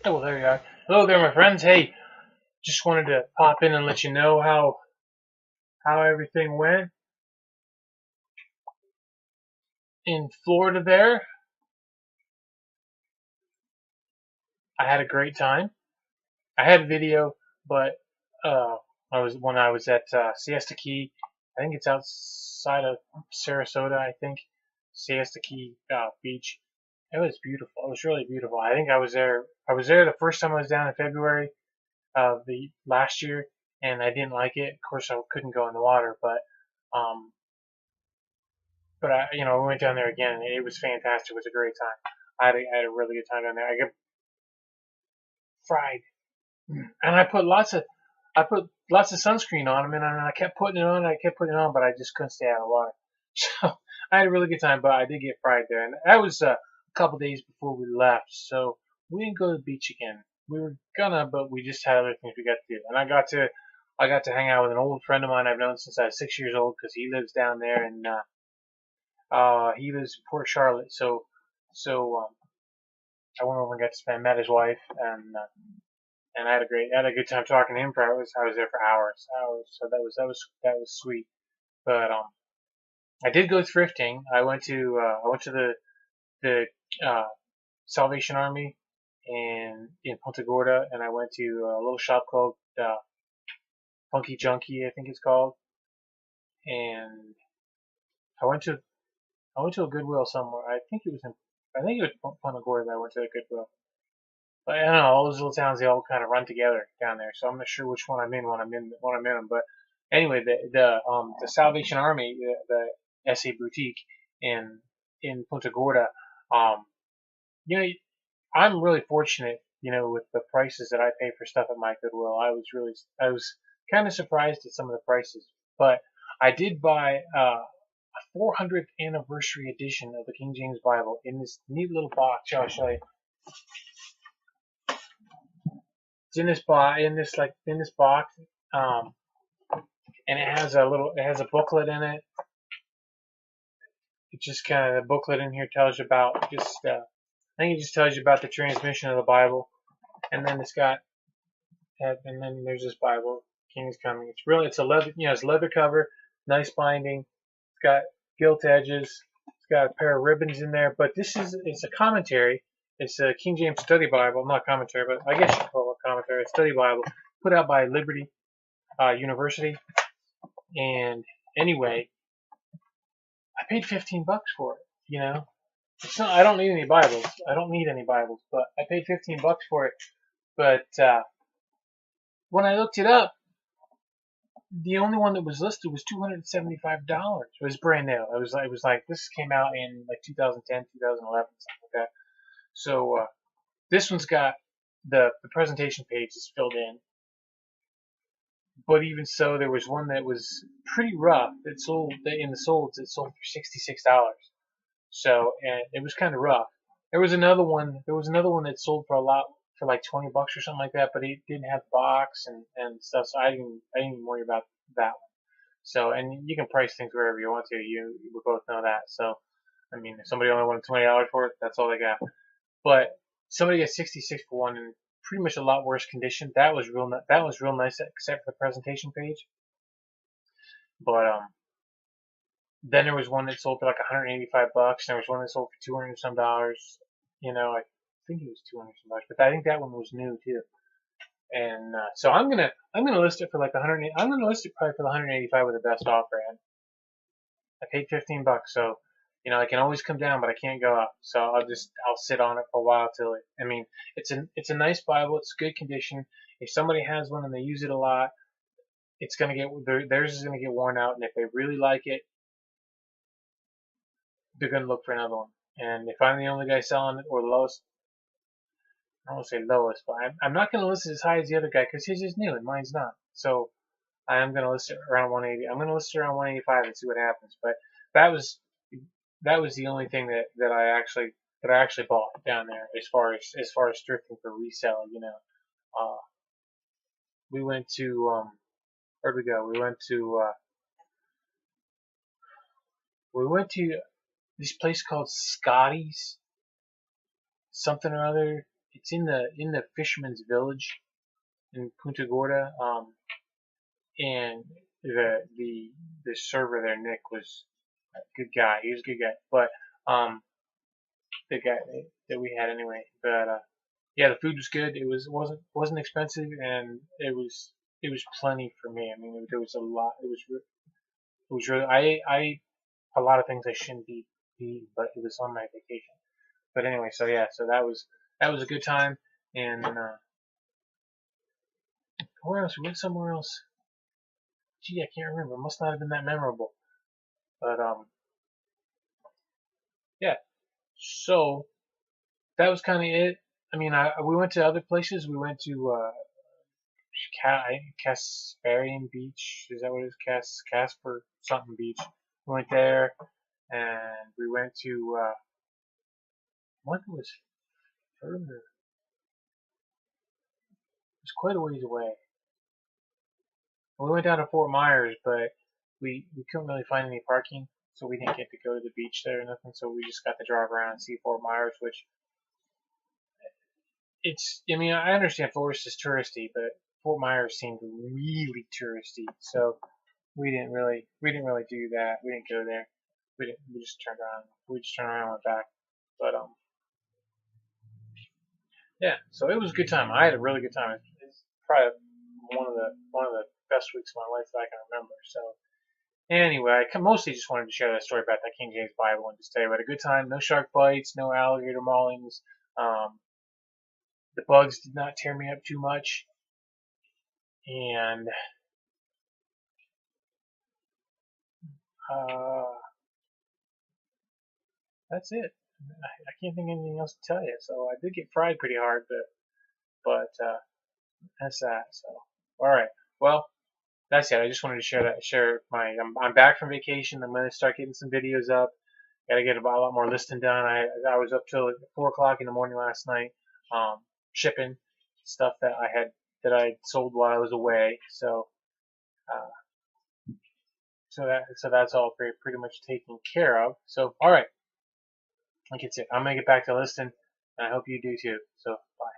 Oh, well, there you are. Hello there, my friends. Hey, just wanted to pop in and let you know how everything went in Florida there. I had a great time. I had video, but when I was at Siesta Key. I think it's outside of Sarasota. I think Siesta Key Beach. It was beautiful. It was really beautiful. I think I was there. I was there the first time I was down in February of the last year, and I didn't like it. Of course, I couldn't go in the water, um, but we went down there again, and it was fantastic. It was a great time. I had a really good time down there. I got fried, and I put lots of sunscreen on them, and I kept putting it on. I kept putting it on, but I just couldn't stay out of water. So I had a really good time, but I did get fried there, and that was a couple days before we left. So we didn't go to the beach again. We were gonna, but we just had other things we got to do, and I got to hang out with an old friend of mine I've known since I was 6 years old because he lives down there, and he lives in Port Charlotte. So I went over and got to met his wife, and I had a good time talking to him for hours. I was there for hours. So that was sweet. But I did go thrifting. I went to the Salvation Army in Punta Gorda, and I went to a little shop called Funky Junkie, I think it's called, and I went to a Goodwill somewhere. I think it was Punta Gorda that I went to a Goodwill. But I don't know, all those little towns, they all kind of run together down there. So I'm not sure which one I'm in when I'm in them. But anyway, the Salvation Army, the SA boutique in Punta Gorda, um, you know, I'm really fortunate, with the prices that I pay for stuff at my Goodwill. I was kind of surprised at some of the prices, but I did buy a 400th anniversary edition of the King James Bible in this neat little box. I'll show you. It's in this box, and it has a booklet in it. It just kind of the booklet in here tells you about I think it just tells you about the transmission of the Bible, and then and then there's this Bible, King's Coming. It's a leather, it's a leather cover, nice binding. It's got gilt edges. It's got a pair of ribbons in there, but it's a commentary. It's a King James Study Bible, not commentary, but I guess you could call it a commentary, a study Bible, put out by Liberty University. And anyway, I paid $15 for it. It's not. I don't need any Bibles. But I paid $15 for it. But when I looked it up, the only one that was listed was $275. It was brand new. It was like this came out in like 2010, 2011, something like that. So this one's got the presentation page is filled in, but even so, there was one that was pretty rough. It sold for $66. So and it was kind of rough. There was another one that sold for like $20 or something like that, but it didn't have box and stuff. So I didn't even worry about that one. So and you can price things wherever you want to. We both know that. So I mean, if somebody only wanted $20 for it, that's all they got. But somebody got 66 for one in pretty much a lot worse condition. That was real nice, except for the presentation page. But then there was one that sold for like $185. And there was one that sold for $200 and some dollars. I think it was $200 some dollars, but I think that one was new too. And so I'm gonna list it for like I'm gonna list it probably for the 185 with the best offer. And I paid $15, so I can always come down, but I can't go up. So I'll sit on it for a while till it. I mean, it's a nice Bible. It's good condition. If somebody has one and they use it a lot, it's gonna get theirs is gonna get worn out. And if they really like it, they're gonna look for another one. And if I'm the only guy selling it or the lowest, I won't say lowest, but I'm not gonna list it as high as the other guy because his is new and mine's not. So I am gonna list it around 180. I'm gonna list it around 185 and see what happens. But that was the only thing that I actually bought down there as far as thrifting for resale. We went to where'd we go? We went to this place called Scotty's something or other. it's in the fisherman's village in Punta Gorda. And the server there, Nick, was a good guy. He was a good guy, but the guy that we had anyway. But yeah, the food was good. It wasn't expensive, and it was plenty for me. I mean, there was a lot. It was really I ate a lot of things I shouldn't be eating, but it was on my vacation. But anyway, so yeah, so that was a good time. And where else? We went somewhere else. Gee, I can't remember. It must not have been that memorable. But yeah. So that was kind of it. I mean, we went to other places. We went to Casparian Beach. Is that what it is? Casper something Beach. We went there, and we went to one that was further. It was quite a ways away. We went down to Fort Myers, but we couldn't really find any parking, so we didn't get to go to the beach there or nothing. So we just got to drive around and see Fort Myers, which I mean, I understand Forest is touristy, but Fort Myers seemed really touristy, so we didn't really do that. We didn't go there. We just turned around. We just turned around and went back. But yeah. So it was a good time. I had a really good time. It's probably one of the best weeks of my life that I can remember. So anyway, I mostly just wanted to share that story about that King James Bible and just tell you about a good time. No shark bites, no alligator maulings. The bugs did not tear me up too much, and that's it. I can't think of anything else to tell you. So I did get fried pretty hard, but that's that. So all right, well that's it. I just wanted to share my. I'm back from vacation. I'm gonna start getting some videos up. Gotta get a lot more listing done. I was up till 4 o'clock in the morning last night, shipping stuff that I sold while I was away. Uh, so that's all pretty much taken care of. So all right, like it's it. I'm gonna get back to listing, and I hope you do too. So bye.